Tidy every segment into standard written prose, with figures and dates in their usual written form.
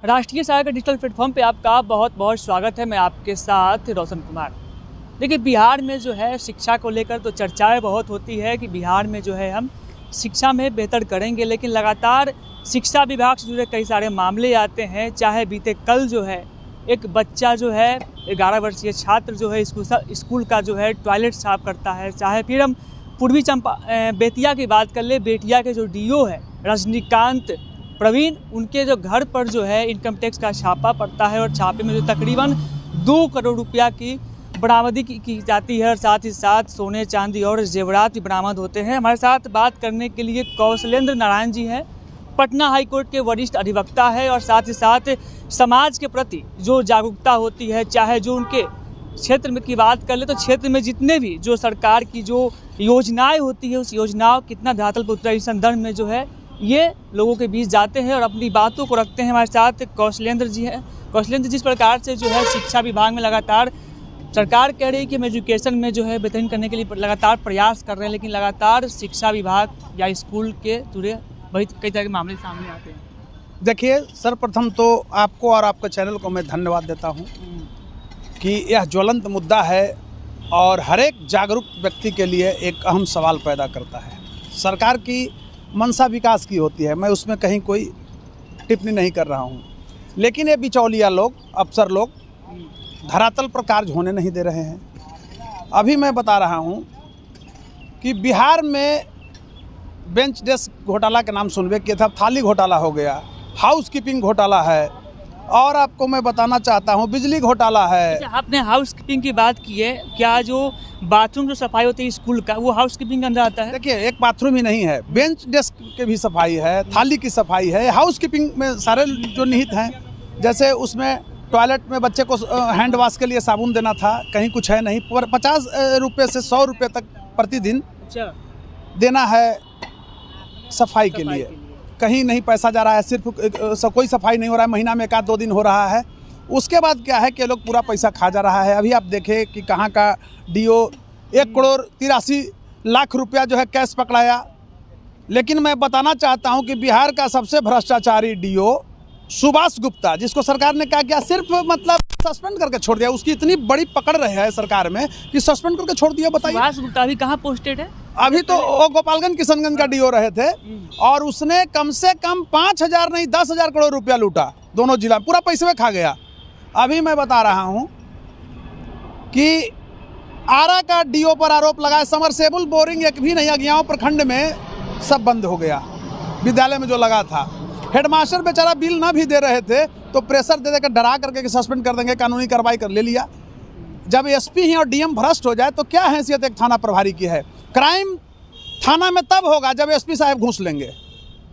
राष्ट्रीय सहारा के digital platform पे आपका बहुत बहुत स्वागत है। मैं आपके साथ रोशन कुमार। देखिए, बिहार में जो है शिक्षा को लेकर तो चर्चाएं बहुत होती है कि बिहार में जो है हम शिक्षा में बेहतर करेंगे, लेकिन लगातार शिक्षा विभाग से जुड़े कई सारे मामले आते हैं। चाहे बीते कल जो है एक बच्चा जो है 11 वर्षीय छात्र जो है स्कूल का जो है टॉयलेट साफ करता है, चाहे फिर हम पूर्वी बेतिया की बात कर ले, बेतिया के जो डीओ है रजनीकांत प्रवीण, उनके जो घर पर जो है इनकम टैक्स का छापा पड़ता है और छापे में जो तकरीबन 2 करोड़ रुपया की बरामदी की जाती है और साथ ही साथ सोने चांदी और जेवरात भी बरामद होते हैं। हमारे साथ बात करने के लिए कौशलेंद्र नारायण जी हैं, पटना हाई कोर्ट के वरिष्ठ अधिवक्ता है और साथ ही साथ समाज के प्रति जो जागरूकता होती है, चाहे जो उनके क्षेत्र में की बात कर ले तो क्षेत्र में जितने भी जो सरकार की जो योजनाएं होती है उस योजनाओं कितना धरातल पर उतरा, इस संदर्भ में जो है ये लोगों के बीच जाते हैं और अपनी बातों को रखते हैं। हमारे साथ कौशलेंद्र जी हैं। कौशलेंद्र, जिस प्रकार से जो है शिक्षा विभाग में लगातार सरकार कह रही है कि हम एजुकेशन में जो है बेहतरीन करने के लिए लगातार प्रयास कर रहे हैं, लेकिन लगातार शिक्षा विभाग या स्कूल के जुड़े कई तरह के मामले सामने आते हैं। देखिए, सर्वप्रथम तो आपको और आपके चैनल को मैं धन्यवाद देता हूं कि यह ज्वलंत मुद्दा है और हर एक जागरूक व्यक्ति के लिए एक अहम सवाल पैदा करता है। सरकार की मंशा विकास की होती है, मैं उसमें कहीं कोई टिप्पणी नहीं कर रहा हूं, लेकिन ये बिचौलिया लोग, अफसर लोग धरातल पर कार्य होने नहीं दे रहे हैं। अभी मैं बता रहा हूं कि बिहार में बेंच डेस्क घोटाला के नाम सुनबे किया था, थाली घोटाला हो गया, हाउस कीपिंग घोटाला है और आपको मैं बताना चाहता हूं बिजली घोटाला है। आपने हाउस कीपिंग की बात की है, क्या जो बाथरूम जो सफाई होती है स्कूल का वो हाउस कीपिंग के अंदर आता है? देखिए, एक बाथरूम ही नहीं है, बेंच डेस्क की भी सफाई है, थाली की सफाई है, हाउस कीपिंग में सारे जो निहित हैं। जैसे उसमें टॉयलेट में बच्चे को हैंड वॉश के लिए साबुन देना था, कहीं कुछ है नहीं, पर 50 रुपये से 100 रुपये तक प्रतिदिन देना है सफाई के लिए। कहीं नहीं पैसा जा रहा है, सिर्फ कोई सफाई नहीं हो रहा है, महीना में 1-2 दिन हो रहा है। उसके बाद क्या है कि लोग पूरा पैसा खा जा रहा है। अभी आप देखें कि कहाँ का डीओ 1 करोड़ 83 लाख रुपया जो है कैश पकड़ाया। लेकिन मैं बताना चाहता हूं कि बिहार का सबसे भ्रष्टाचारी डीओ सुभाष गुप्ता, जिसको सरकार ने क्या किया, सिर्फ मतलब सस्पेंड करके छोड़ दिया। उसकी इतनी बड़ी पकड़ रही है सरकार में कि सस्पेंड करके छोड़ दिया। बताइए, सुभाष गुप्ता अभी कहाँ पोस्टेड है? अभी तो वो गोपालगंज किशनगंज का डीओ रहे थे और उसने कम से कम 5,000 नहीं 10,000 करोड़ रुपया लूटा, दोनों जिला पूरा पैसे में खा गया। अभी मैं बता रहा हूं कि आरा का डीओ पर आरोप लगाया, समरसेबल बोरिंग एक भी नहीं, अगियाओं प्रखंड में सब बंद हो गया, विद्यालय में जो लगा था। हेडमास्टर बेचारा बिल ना भी दे रहे थे तो प्रेशर दे देकर डरा करके कि सस्पेंड कर देंगे, कानूनी कार्रवाई कर ले लिया। जब एसपी ही और डीएम भ्रष्ट हो जाए तो क्या हैसियत एक थाना प्रभारी की है? क्राइम थाना में तब होगा जब एसपी साहब घूस लेंगे।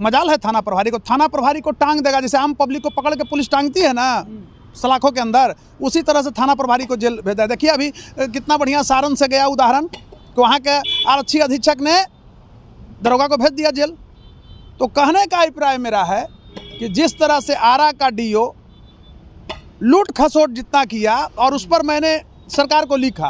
मजाल है थाना प्रभारी को? थाना प्रभारी को टांग देगा, जैसे आम पब्लिक को पकड़ के पुलिस टांगती है ना सलाखों के अंदर, उसी तरह से थाना प्रभारी को जेल भेजा। देखिए अभी कितना बढ़िया सारण से गया उदाहरण कि वहाँ के आरक्षी अधीक्षक ने दरोगा को भेज दिया जेल। तो कहने का अभिप्राय मेरा है कि जिस तरह से आरा का डीओ लूट खसोट जितना किया और उस पर मैंने सरकार को लिखा,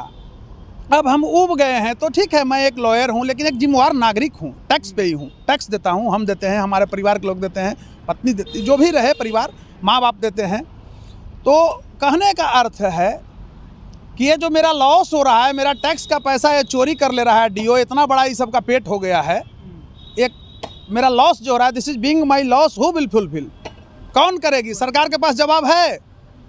अब हम उब गए हैं तो ठीक है, मैं एक लॉयर हूं लेकिन एक जिम्मेवार नागरिक हूं, टैक्स पेई हूं, टैक्स देता हूं, हम देते हैं, हमारे परिवार के लोग देते हैं, पत्नी देती, जो भी रहे परिवार, माँ बाप देते हैं। तो कहने का अर्थ है कि ये जो मेरा लॉस हो रहा है, मेरा टैक्स का पैसा ये चोरी कर ले रहा है डीओ, इतना बड़ा इस सब का पेट हो गया है, एक मेरा लॉस जो हो रहा है, this is being my loss, who will fulfil? कौन करेगी? सरकार के पास जवाब है?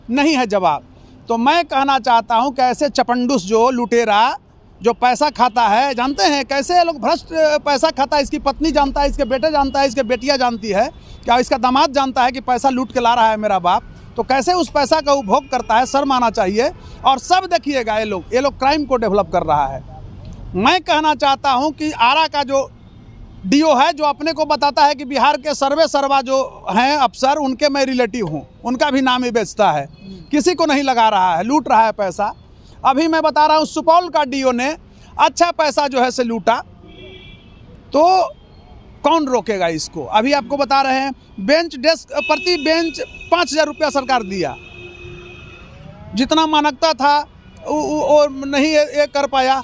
नहीं है जवाब। तो मैं कहना चाहता हूं कि ऐसे चपंडुस जो लुटेरा जो पैसा खाता है, जानते हैं कैसे लोग भ्रष्ट पैसा खाता है, इसकी पत्नी जानता है, इसके बेटे जानता है, इसके बेटियां जानती है, क्या इसका दामाद जानता है कि पैसा लूट के ला रहा है मेरा बाप, तो कैसे उस पैसा का उपभोग करता है, शर्म आना चाहिए। और सब देखिएगा ये लोग क्राइम को डेवलप कर रहा है। मैं कहना चाहता हूँ कि आरा का जो डीओ है, जो अपने को बताता है कि बिहार के सर्वा जो हैं अफसर, उनके मैं रिलेटिव हूँ, उनका भी नाम ही बेचता है, किसी को नहीं लगा रहा है, लूट रहा है पैसा। अभी मैं बता रहा हूँ सुपौल का डीओ ने अच्छा पैसा जो है से लूटा, तो कौन रोकेगा इसको? अभी आपको बता रहे हैं बेंच डेस्क प्रति बेंच 5,000 रुपया सरकार दिया, जितना मानकता था वो नहीं ये कर पाया,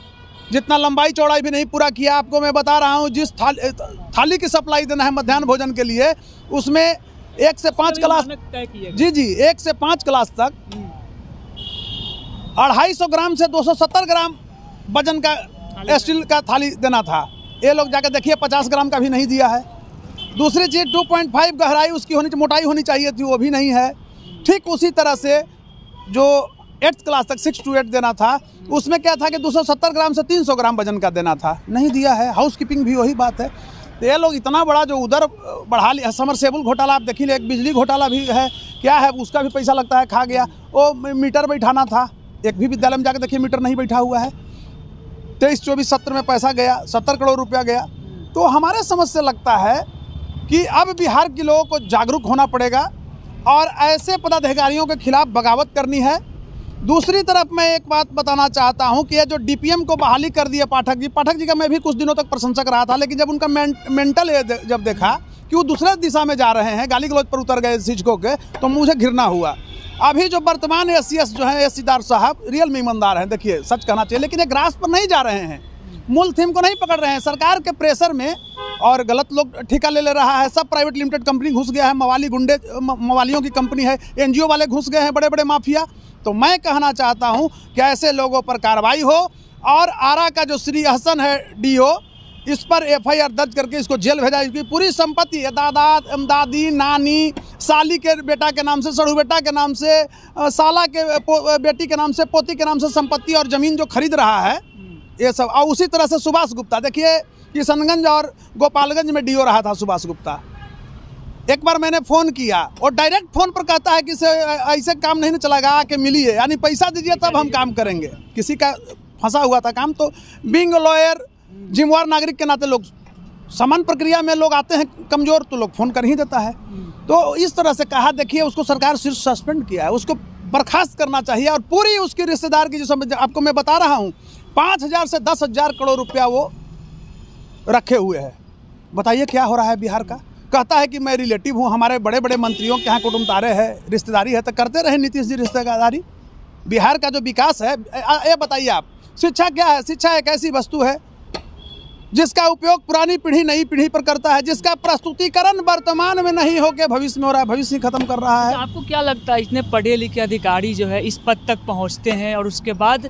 जितना लंबाई चौड़ाई भी नहीं पूरा किया। आपको मैं बता रहा हूँ जिस थाली की सप्लाई देना है मध्याह्न भोजन के लिए, उसमें 1 से 5 क्लास तय किए गए। जी जी 1 से 5 क्लास तक 250 ग्राम से 270 ग्राम वजन का स्टील का थाली देना था। ये लोग जाकर देखिए 50 ग्राम का भी नहीं दिया है। दूसरी चीज़ 2.5 गहराई उसकी मोटाई होनी चाहिए थी, वो भी नहीं है। ठीक उसी तरह से जो 8th क्लास तक 6 to 8 देना था, उसमें क्या था कि 270 ग्राम से 300 ग्राम वजन का देना था, नहीं दिया है। हाउस कीपिंग भी वही बात है। तो ये लोग इतना बड़ा जो उधर बढ़ा लिया, समरसेबल घोटाला आप देखिए, एक बिजली घोटाला भी है, क्या है उसका भी पैसा लगता है खा गया। वो मीटर बैठाना था, एक भी विद्यालय में जाकर देखिए मीटर नहीं बैठा हुआ है। 23, 24, 17 में पैसा गया, 70 करोड़ रुपया गया। तो हमारे समझ से लगता है कि अब बिहार के लोगों को जागरूक होना पड़ेगा और ऐसे पदाधिकारियों के खिलाफ बगावत करनी है। दूसरी तरफ मैं एक बात बताना चाहता हूं कि ये जो डीपीएम को बहाली कर दिया पाठक जी का मैं भी कुछ दिनों तक प्रशंसक रहा था, लेकिन जब उनका मेंटल जब देखा कि वो दूसरे दिशा में जा रहे हैं, गाली गलौज पर उतर गए शिक्षकों के, तो मुझे घृणा हुआ। अभी जो वर्तमान एससीएस जो है एससीदार साहब रियल में ईमानदार हैं, देखिए सच कहना चाहिए, लेकिन ये ग्रास पर नहीं जा रहे हैं, मूल थीम को नहीं पकड़ रहे हैं। सरकार के प्रेशर में और गलत लोग ठेका ले रहा है, सब प्राइवेट लिमिटेड कंपनी घुस गया है, मवालियों की कंपनी है, एनजीओ वाले घुस गए हैं, बड़े बड़े माफिया। तो मैं कहना चाहता हूं कि ऐसे लोगों पर कार्रवाई हो और आरा का जो श्री हसन है डीओ, इस पर एफआईआर दर्ज करके इसको जेल भेजा। इसकी पूरी संपत्ति दादी नानी साली के बेटा के नाम से, सड़ू बेटा के नाम से, साला के बेटी के नाम से, पोती के नाम से संपत्ति और ज़मीन जो खरीद रहा है ये सब। और उसी तरह से सुभाष गुप्ता, देखिए किशनगंज और गोपालगंज में डीओ रहा था सुभाष गुप्ता। एक बार मैंने फ़ोन किया और डायरेक्ट फ़ोन पर कहता है कि ऐसे काम नहीं चलेगा, आके मिलिए, यानी पैसा दीजिए तब हम काम करेंगे। किसी का फंसा हुआ था काम। तो बीइंग लॉयर, जिम्मेवार नागरिक के नाते लोग समान प्रक्रिया में लोग आते हैं कमज़ोर, तो लोग फ़ोन कर ही देता है। तो इस तरह से कहा, देखिए उसको सरकार सिर्फ सस्पेंड किया है, उसको बर्खास्त करना चाहिए। और पूरी उसकी रिश्तेदार की जो आपको मैं बता रहा हूँ 5,000 से 10,000 करोड़ रुपया वो रखे हुए हैं। बताइए क्या हो रहा है बिहार का। कहता है कि मैं रिलेटिव हूँ, हमारे बड़े बड़े मंत्रियों के यहाँ कुटुम्बतारे है, रिश्तेदारी है, तो करते रहे नीतीश जी रिश्तेदारी। बिहार का जो विकास है, ये बताइए आप, शिक्षा क्या है? शिक्षा एक ऐसी वस्तु है जिसका उपयोग पुरानी पीढ़ी नई पीढ़ी पर करता है, जिसका प्रस्तुतिकरण वर्तमान में नहीं होकर भविष्य में हो रहा है, भविष्य ही खत्म कर रहा है। तो आपको क्या लगता है इतने पढ़े लिखे अधिकारी जो है इस पद तक पहुँचते हैं और उसके बाद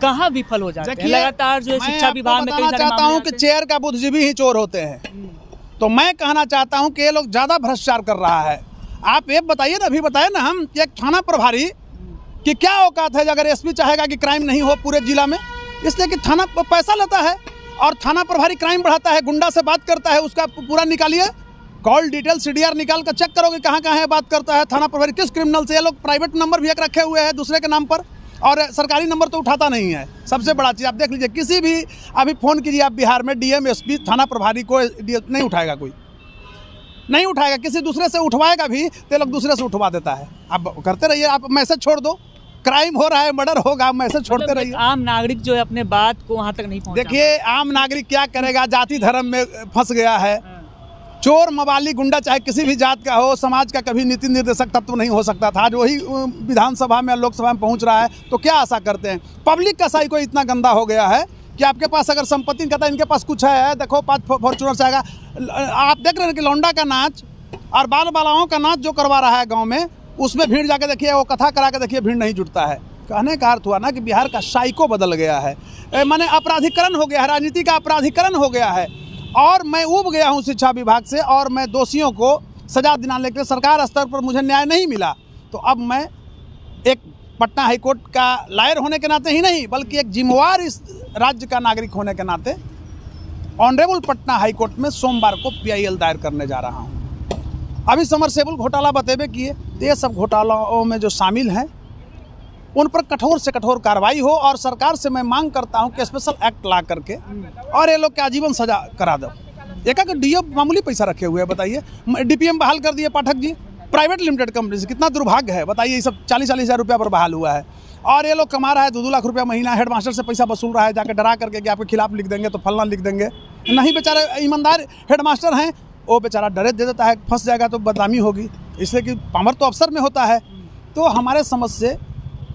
कहाँ विफल हो जाते हैं? लगातार जो है शिक्षा विभाग में कई चाहता हूँ कि चेयर का बुद्धिजीवी ही चोर होते हैं। तो मैं कहना चाहता हूं कि ये लोग ज़्यादा भ्रष्टाचार कर रहा है। आप ये बताइए ना, अभी बताए ना हम, एक थाना प्रभारी कि क्या औकात है अगर एसपी चाहेगा कि क्राइम नहीं हो पूरे जिला में, इसलिए कि थाना पैसा लेता है और थाना प्रभारी क्राइम बढ़ाता है, गुंडा से बात करता है, उसका पूरा निकालिए कॉल डिटेल CDR निकाल कर चेक करोगे कहाँ कहाँ है बात करता है थाना प्रभारी, किस क्रिमिनल से। ये लोग प्राइवेट नंबर भी एक रखे हुए हैं दूसरे के नाम पर, और सरकारी नंबर तो उठाता नहीं है। सबसे बड़ा चीज़ आप देख लीजिए, किसी भी अभी फ़ोन कीजिए आप बिहार में, DM SP थाना प्रभारी को नहीं उठाएगा, कोई नहीं उठाएगा। किसी दूसरे से उठवाएगा भी तो लोग दूसरे से उठवा देता है। आप करते रहिए, आप मैसेज छोड़ दो, क्राइम हो रहा है, मर्डर होगा, मैसेज छोड़ते रहिए। आम नागरिक जो है अपने बात को वहाँ तक नहीं पहुँचा। देखिए आम नागरिक क्या करेगा, जाति धर्म में फंस गया है। चोर मवाली गुंडा चाहे किसी भी जात का हो, समाज का कभी नीति निर्देशक तत्व नहीं हो सकता था। आज वही विधानसभा में लोकसभा में पहुंच रहा है, तो क्या आशा करते हैं? पब्लिक का साइको इतना गंदा हो गया है कि आपके पास अगर संपत्ति कहता है इनके पास कुछ है, देखो 5 फॉर्चूनर से आएगा। आप देख रहे हैं कि लौंडा का नाच और बाल बालाओं का नाच जो करवा रहा है गाँव में, उसमें भीड़ जाके देखिए, वो कथा करा के देखिए, भीड़ नहीं जुटता है। कहने का अर्थ हुआ ना कि बिहार का साइको बदल गया है, माने अपराधीकरण हो गया है, राजनीति का अपराधीकरण हो गया है। और मैं ऊब गया हूं शिक्षा विभाग से, और मैं दोषियों को सजा दिलाने के लिए सरकार स्तर पर मुझे न्याय नहीं मिला, तो अब मैं एक पटना हाईकोर्ट का लॉयर होने के नाते ही नहीं, बल्कि एक जिम्मेवार इस राज्य का नागरिक होने के नाते ऑनरेबल पटना हाईकोर्ट में सोमवार को PIL दायर करने जा रहा हूं। अभी समरसेबल घोटाला बतेबे किए, तो ये सब घोटालों में जो शामिल हैं उन पर कठोर से कठोर कार्रवाई हो, और सरकार से मैं मांग करता हूं कि स्पेशल एक्ट ला करके और ये लोग के आजीवन सजा करा दो। एक DO मामूली पैसा रखे हुए हैं, बताइए। DPM बहाल कर दिए Pathak ji, private limited company से, कितना दुर्भाग्य है बताइए। ये सब 40-40 हज़ार रुपया पर बहाल हुआ है, और ये लोग कमा रहा है 2-2 लाख रुपया महीना। हेडमास्टर से पैसा वसूल रहा है, जाकर डरा करके कि आपके खिलाफ लिख देंगे तो फलना लिख देंगे। नहीं, बेचारे ईमानदार हेडमास्टर हैं, वो बेचारा डरे दे देता है, फंस जाएगा तो बदनामी होगी, इसलिए कि पावर तो अफसर में होता है। तो हमारे समझ से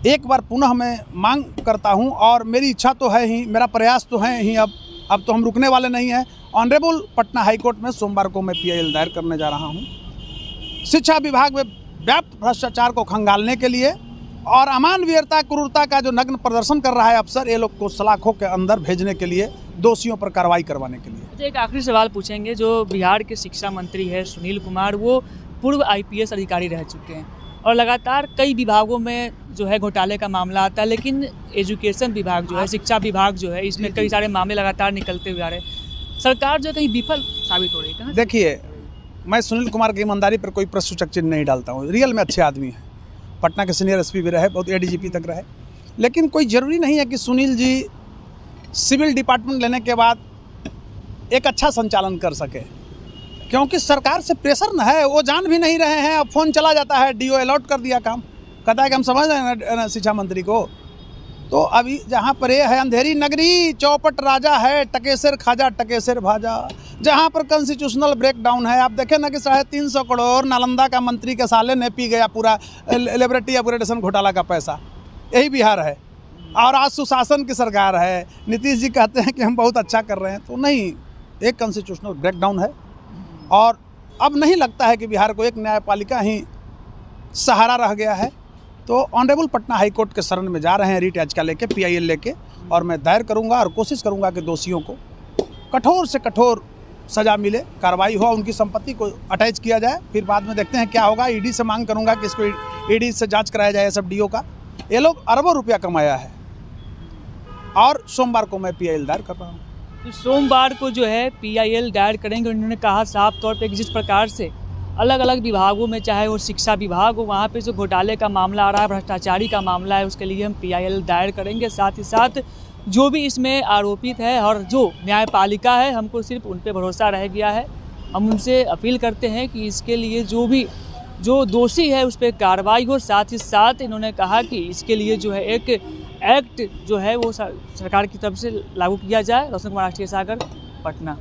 एक बार पुनः मैं मांग करता हूं, और मेरी इच्छा तो है ही, मेरा प्रयास तो है ही, अब तो हम रुकने वाले नहीं हैं। ऑनरेबल पटना हाईकोर्ट में सोमवार को मैं PIL दायर करने जा रहा हूं। शिक्षा विभाग में व्याप्त भ्रष्टाचार को खंगालने के लिए और अमानवीयता क्रूरता का जो नग्न प्रदर्शन कर रहा है अफसर, ये लोग को सलाखों के अंदर भेजने के लिए, दोषियों पर कार्रवाई करवाने के लिए। एक आखिरी सवाल पूछेंगे। जो बिहार के शिक्षा मंत्री है सुनील कुमार, वो पूर्व IPS अधिकारी रह चुके हैं और लगातार कई विभागों में जो है घोटाले का मामला आता है, लेकिन एजुकेशन विभाग जो है, शिक्षा विभाग जो है, इसमें कई सारे मामले लगातार निकलते हुए आ रहे हैं। सरकार जो कहीं विफल साबित हो रही है। देखिए, मैं सुनील कुमार की ईमानदारी पर कोई प्रश्नसूचक चिन्ह नहीं डालता हूँ। रियल में अच्छे आदमी हैं, पटना के सीनियर SP भी रहे, बहुत ADGP तक रहे, लेकिन कोई ज़रूरी नहीं है कि सुनील जी सिविल डिपार्टमेंट लेने के बाद एक अच्छा संचालन कर सके, क्योंकि सरकार से प्रेशर न है। वो जान भी नहीं रहे हैं, अब फ़ोन चला जाता है, DO अलॉट कर दिया काम, कहता है कि हम समझ रहे हैं शिक्षा मंत्री को। तो अभी जहाँ पर ये है अंधेरी नगरी, चौपट राजा है, टकेसर खाजा टकेसर भाजा, जहाँ पर कॉन्स्टिट्यूशनल ब्रेकडाउन है। आप देखें ना कि 350 करोड़ नालंदा का मंत्री के साले ने पी गया पूरा लिबर्टी अपग्रेडेशन घोटाला का पैसा। यही बिहार है और आज सुशासन की सरकार है। नीतीश जी कहते हैं कि हम बहुत अच्छा कर रहे हैं, तो नहीं, एक कॉन्स्टिट्यूशनल ब्रेकडाउन है और अब नहीं लगता है कि बिहार को एक न्यायपालिका ही सहारा रह गया है। तो ऑनरेबल पटना हाई कोर्ट के शरण में जा रहे हैं रीट याचिका लेके, PIL लेके, और मैं दायर करूंगा और कोशिश करूंगा कि दोषियों को कठोर से कठोर सज़ा मिले, कार्रवाई हो, उनकी संपत्ति को अटैच किया जाए। फिर बाद में देखते हैं क्या होगा। ED से मांग करूंगा कि इसको ED से जांच कराया जाए सब DO का। ये लोग अरबों रुपया कमाया है और सोमवार को मैं PIL दायर कर रहा हूँ। तो सोमवार को जो है PIL दायर करेंगे। उन्होंने कहा साफ तौर पे कि जिस प्रकार से अलग अलग विभागों में, चाहे वो शिक्षा विभाग हो, वहाँ पे जो घोटाले का मामला आ रहा है, भ्रष्टाचारी का मामला है, उसके लिए हम PIL दायर करेंगे। साथ ही साथ जो भी इसमें आरोपित है और जो न्यायपालिका है, हमको सिर्फ उन पे भरोसा रह गया है। हम उनसे अपील करते हैं कि इसके लिए जो दोषी है उस पर कार्रवाई हो। साथ ही साथ इन्होंने कहा कि इसके लिए जो है एक एक्ट जो है वो सरकार की तरफ से लागू किया जाए। रोशन कुमार, राष्ट्रीय सागर, पटना।